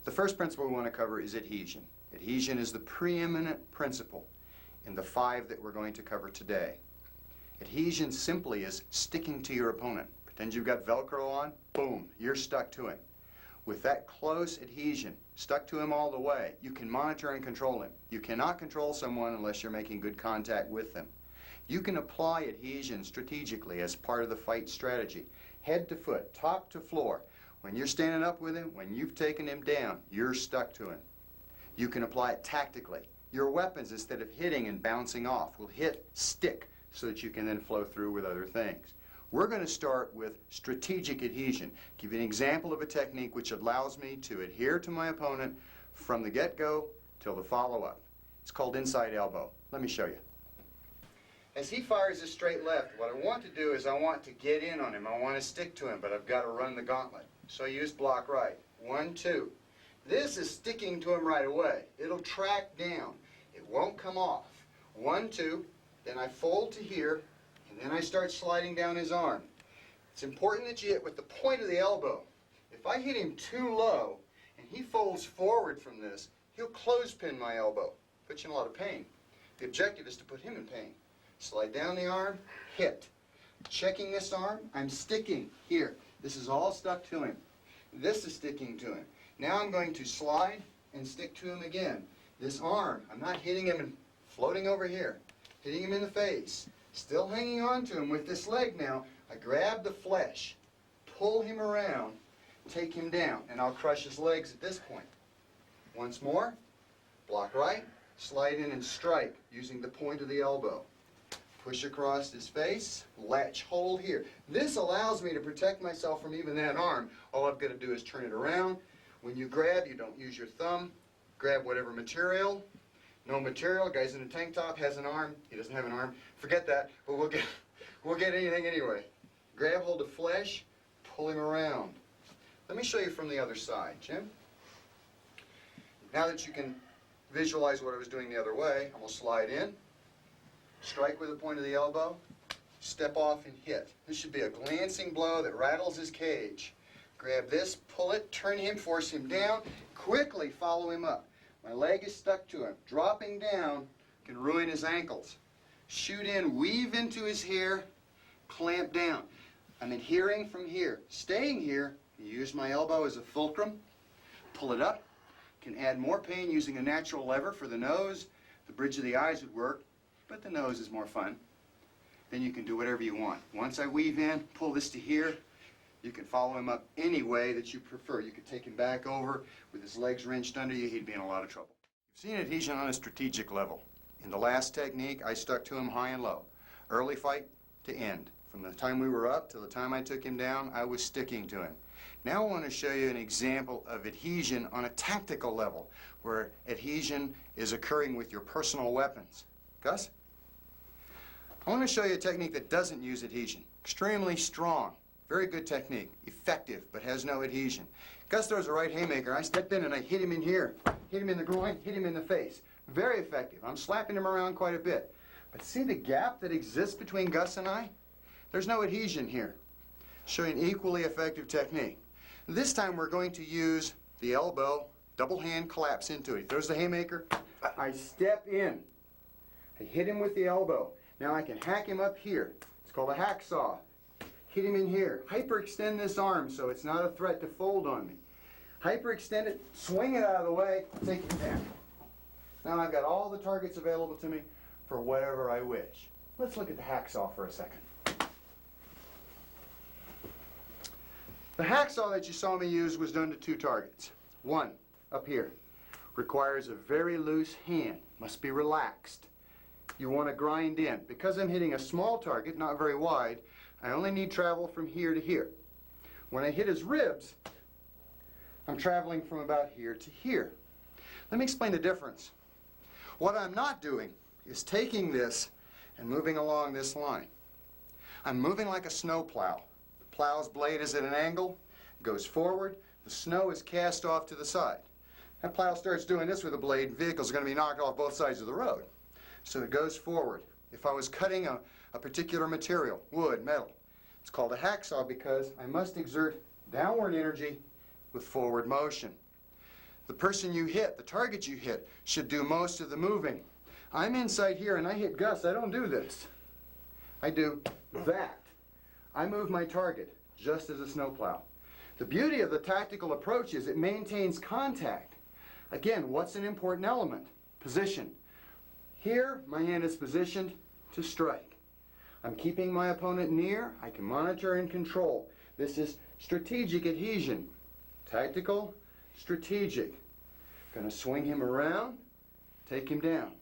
The first principle we want to cover is adhesion. Adhesion is the preeminent principle in the 5 that we're going to cover today. Adhesion simply is sticking to your opponent. Pretend you've got Velcro on, boom, you're stuck to him. With that close adhesion, stuck to him all the way, you can monitor and control him. You cannot control someone unless you're making good contact with them. You can apply adhesion strategically as part of the fight strategy. Head to foot, top to floor. When you're standing up with him, when you've taken him down, you're stuck to him. You can apply it tactically. Your weapons, instead of hitting and bouncing off, will hit, stick, so that you can then flow through with other things. We're going to start with strategic adhesion. Give you an example of a technique which allows me to adhere to my opponent from the get-go till the follow-up. It's called inside elbow. Let me show you. As he fires a straight left, what I want to do is I want to get in on him. I want to stick to him, but I've got to run the gauntlet. So I use block right. 1, 2. This is sticking to him right away. It'll track down. It won't come off. 1, 2. Then I fold to here, and then I start sliding down his arm. It's important that you hit with the point of the elbow. If I hit him too low, and he folds forward from this, he'll clothespin my elbow. Put you in a lot of pain. The objective is to put him in pain. Slide down the arm, hit. Checking this arm, I'm sticking here. This is all stuck to him. This is sticking to him. Now I'm going to slide and stick to him again. This arm, I'm not hitting him and floating over here. Hitting him in the face. Still hanging on to him with this leg now. I grab the flesh, pull him around, take him down, and I'll crush his legs at this point. Once more, block right, slide in and strike using the point of the elbow. Push across his face, latch hold here. This allows me to protect myself from even that arm. All I've got to do is turn it around. When you grab, you don't use your thumb. Grab whatever material. No material, guy's in a tank top, has an arm. He doesn't have an arm. Forget that, but we'll get anything anyway. Grab hold of flesh, pull him around. Let me show you from the other side, Jim. Now that you can visualize what I was doing the other way, I'm going to slide in. Strike with the point of the elbow, step off and hit. This should be a glancing blow that rattles his cage. Grab this, pull it, turn him, force him down, quickly follow him up. My leg is stuck to him. Dropping down can ruin his ankles. Shoot in, weave into his hair, clamp down. I'm adhering from here. Staying here, use my elbow as a fulcrum, pull it up, can add more pain using a natural lever for the nose. The bridge of the eyes would work, but the nose is more fun. Then you can do whatever you want. Once I weave in, pull this to here, you can follow him up any way that you prefer. You could take him back over with his legs wrenched under you. He'd be in a lot of trouble. You've seen adhesion on a strategic level. In the last technique, I stuck to him high and low. Early fight to end. From the time we were up till the time I took him down, I was sticking to him. Now I want to show you an example of adhesion on a tactical level, where adhesion is occurring with your personal weapons. Gus? I want to show you a technique that doesn't use adhesion. Extremely strong. Very good technique. Effective, but has no adhesion. Gus throws a right haymaker. I step in and I hit him in here. Hit him in the groin, hit him in the face. Very effective. I'm slapping him around quite a bit. But see the gap that exists between Gus and I? There's no adhesion here. Show you an equally effective technique. This time we're going to use the elbow, double hand collapse into it. He throws the haymaker. I step in. I hit him with the elbow. Now I can hack him up here. It's called a hacksaw. Hit him in here. Hyperextend this arm so it's not a threat to fold on me. Hyperextend it, swing it out of the way, take it down. Now I've got all the targets available to me for whatever I wish. Let's look at the hacksaw for a second. The hacksaw that you saw me use was done to 2 targets. One, up here, requires a very loose hand, must be relaxed. You want to grind in. Because I'm hitting a small target, not very wide, I only need travel from here to here. When I hit his ribs, I'm traveling from about here to here. Let me explain the difference. What I'm not doing is taking this and moving along this line. I'm moving like a snow plow. The plow's blade is at an angle, goes forward, the snow is cast off to the side. That plow starts doing this with a blade, vehicles are going to be knocked off both sides of the road. So it goes forward. If I was cutting a particular material, wood, metal, it's called a hacksaw because I must exert downward energy with forward motion. The person you hit, the target you hit, should do most of the moving. I'm inside here and I hit Gus. I don't do this. I do that. I move my target just as a snowplow. The beauty of the tactical approach is it maintains contact. Again, what's an important element? Position. Here, my hand is positioned to strike. I'm keeping my opponent near. I can monitor and control. This is strategic adhesion. Tactical, strategic. Gonna swing him around, take him down.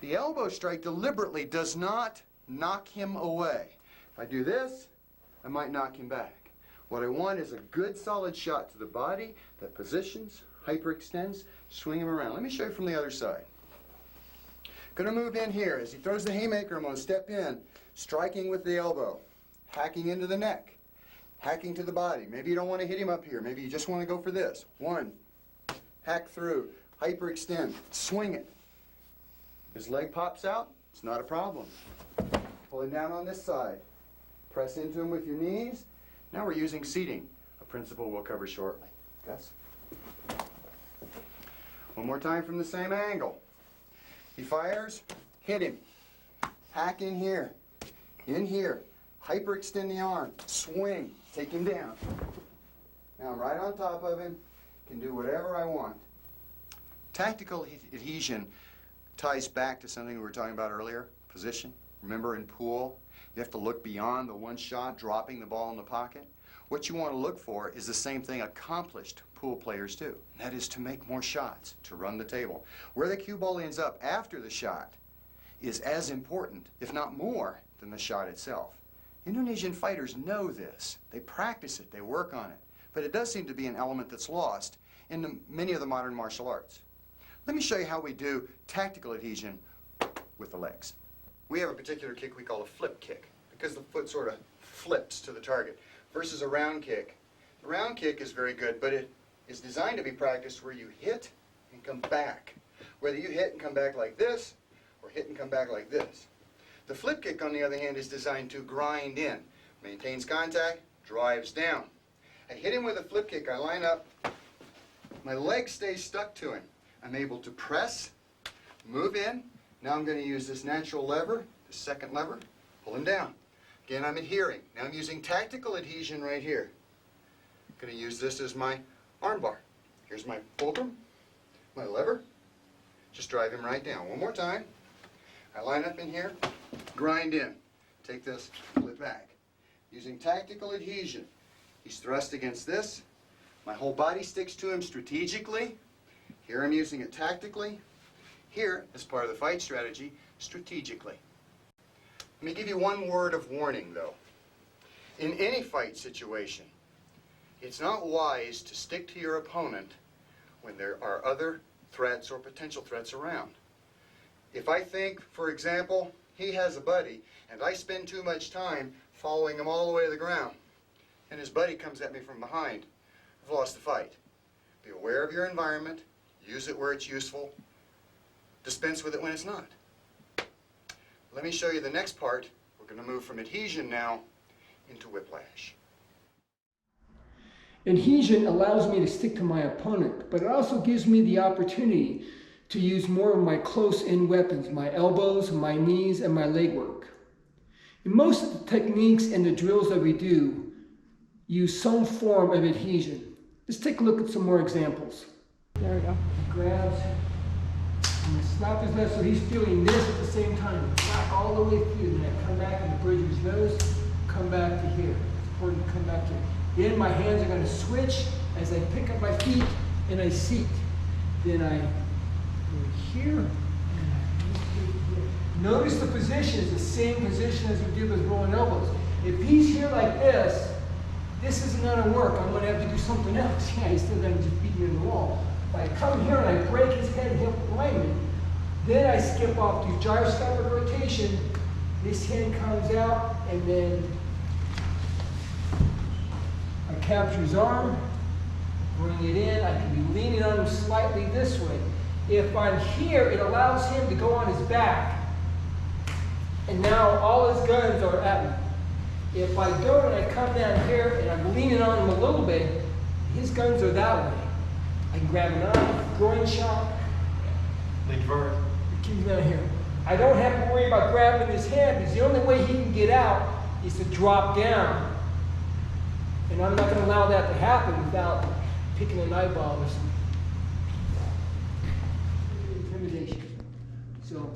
The elbow strike deliberately does not knock him away. If I do this, I might knock him back. What I want is a good solid shot to the body that positions, hyperextends, swing him around. Let me show you from the other side. Gonna move in here. As he throws the haymaker, I'm gonna step in, striking with the elbow, hacking into the neck, hacking to the body. Maybe you don't want to hit him up here. Maybe you just want to go for this. One, hack through, hyperextend, swing it. His leg pops out, it's not a problem. Pull him down on this side. Press into him with your knees. Now we're using seating, a principle we'll cover shortly. Gus? One more time from the same angle. He fires, hit him. Hack in here, hyperextend the arm, swing, take him down. Now I'm right on top of him, can do whatever I want. Tactical adhesion ties back to something we were talking about earlier, position. Remember in pool, you have to look beyond the one shot, dropping the ball in the pocket. What you want to look for is the same thing accomplished pool players do. That is to make more shots, to run the table. Where the cue ball ends up after the shot is as important, if not more, than the shot itself. Indonesian fighters know this. They practice it, they work on it. But it does seem to be an element that's lost in many of the modern martial arts. Let me show you how we do tactical adhesion with the legs. We have a particular kick we call a flip kick, because the foot sort of flips to the target, versus a round kick. The round kick is very good, but it is designed to be practiced where you hit and come back. Whether you hit and come back like this, or hit and come back like this. The flip kick, on the other hand, is designed to grind in. Maintains contact, drives down. I hit him with a flip kick, I line up, my leg stays stuck to him. I'm able to press, move in. Now I'm going to use this natural lever, the second lever, pull him down. Again, I'm adhering. Now I'm using tactical adhesion right here. I'm going to use this as my arm bar. Here's my fulcrum, my lever. Just drive him right down. One more time. I line up in here, grind in. Take this, pull it back. Using tactical adhesion. He's thrust against this. My whole body sticks to him strategically. Here I'm using it tactically. Here, as part of the fight strategy, strategically. Let me give you one word of warning, though. In any fight situation, it's not wise to stick to your opponent when there are other threats or potential threats around. If I think, for example, he has a buddy, and I spend too much time following him all the way to the ground, and his buddy comes at me from behind, I've lost the fight. Be aware of your environment, use it where it's useful, dispense with it when it's not. Let me show you the next part. We're going to move from adhesion now into whiplash. Adhesion allows me to stick to my opponent, but it also gives me the opportunity to use more of my close-in weapons, my elbows, my knees, and my leg work. And most of the techniques and the drills that we do use some form of adhesion. Let's take a look at some more examples. There we go. He grabs and slap his nose so he's feeling this at the same time. Back all the way through, then I come back in the bridge of his nose, come back to here. It's important to come back to here. Then my hands are going to switch as I pick up my feet and I seat. Then I go here and I here. Notice the position is the same position as we did with rolling elbows. If he's here like this isn't going to work. I'm going to have to do something else. Yeah, he's still going to just beat me in the wall. If I come here and I break his head hip alignment, then I skip off to gyroscopic rotation. This hand comes out and then I capture his arm, bring it in. I can be leaning on him slightly this way. If I'm here, it allows him to go on his back. And now all his guns are at me. If I go and I come down here and I'm leaning on him a little bit, his guns are that way. I can grab an arm, groin shot. Lean forward. It keeps down here. I don't have to worry about grabbing his hand because the only way he can get out is to drop down. And I'm not going to allow that to happen without picking an eyeball or something. Intimidation. So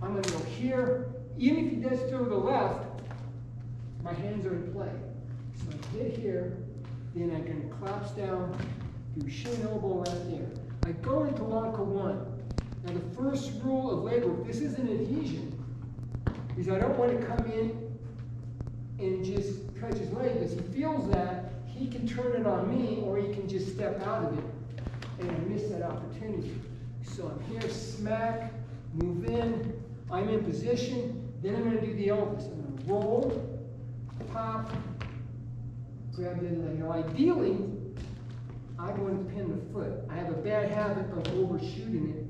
I'm going to go here. Even if he does throw to the left, my hands are in play. So I hit here, then I can collapse down, do shin elbow right there. I go into locker one. Now the first rule of leg work, this is an adhesion, because I don't want to come in and just touch his leg, because he feels that, he can turn it on me, or he can just step out of it, and I miss that opportunity. So I'm here, smack, move in, I'm in position, then I'm going to do the Elvis. I'm going to roll, pop, grab the leg. Now ideally, I want to pin the foot. I have a bad habit of overshooting it.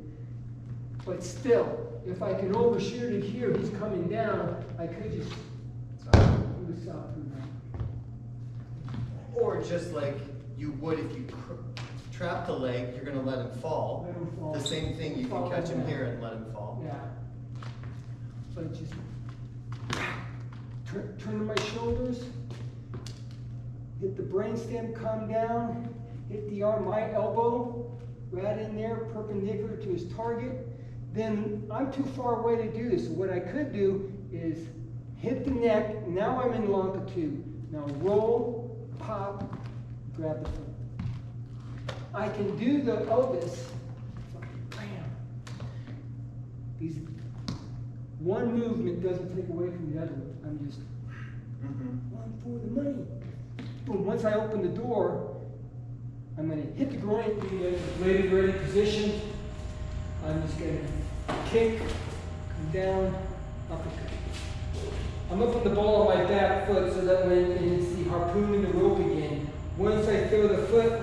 But still, if I can overshoot it here, he's coming down, I could just do the soft move. Or just like you would if you trap the leg, you're going to let him fall. Let him fall. The same thing, you can catch him Fall. here and let him fall. Yeah. But just turn my shoulders, hit the brainstem, come down, hit the arm, my elbow, right in there, perpendicular to his target. Then I'm too far away to do this. So what I could do is hit the neck. Now I'm in longitude. Now roll, pop, grab the foot. I can do the Elvis. Bam. These one movement doesn't take away from the other one. I'm just one for the money. Boom. Once I open the door, I'm going to hit the groin, bladed ready position. I'm just going to kick, come down, uppercut. I'm up on the ball on my back foot so that when it's the harpoon in the rope again, once I throw the foot,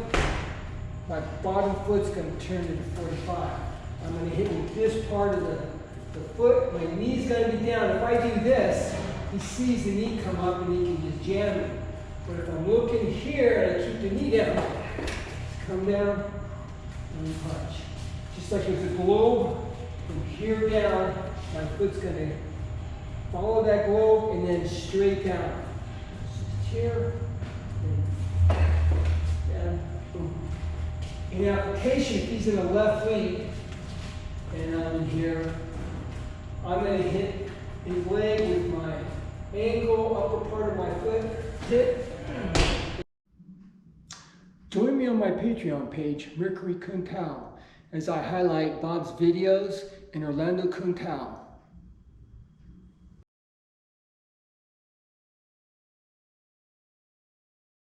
my bottom foot's going to turn to the 45. I'm going to hit with this part of the foot. My knee's going to be down. If I do this, he sees the knee come up and he can just jam it. But if I'm looking here and I keep the knee down, come down and punch. Just like there's a globe, from here down, my foot's going to follow that globe and then straight down. Just here, and down, boom. In application, if he's in the left leg, and I'm in here, I'm going to hit his leg with my ankle, upper part of my foot, hit. Join me on my Patreon page, Mercury Kuntao, as I highlight Bob's videos and Orlando Kuntao.